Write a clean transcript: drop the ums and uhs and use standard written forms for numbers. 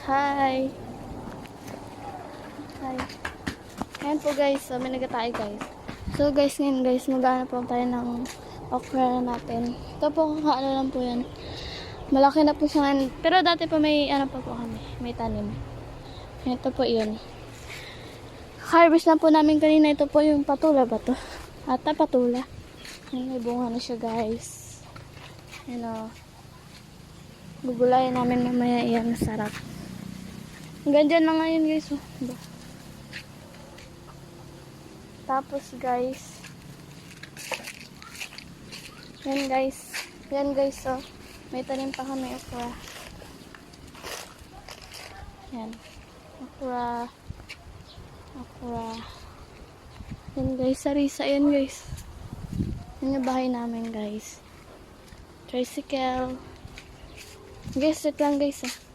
Hi. Hi. Ayan po guys. So, may nagatay guys. So guys, ngayon guys, mag-ano po tayo ng okra natin. Ito po, kakaano lang po yan. Malaki na po siya ngayon. Pero dati pa may ano pa po kami. May tanim. Ito po yun. Harvest na po namin kanina. Ito po yung patula ba to? Ata patula. Ayan, may bunga na siya guys. Ayan o. Gugulayan namin mamaya yan. Sarap. Hanggang dyan na ngayon guys. Oh. Tapos guys. Yan guys. Yan guys oh. May tanim pa kami okra. Yan. Okra. Okra. Yan guys. Sarisa yan guys. Yan yung bahay namin guys. Tricycle. Guys, wait lang guys ah.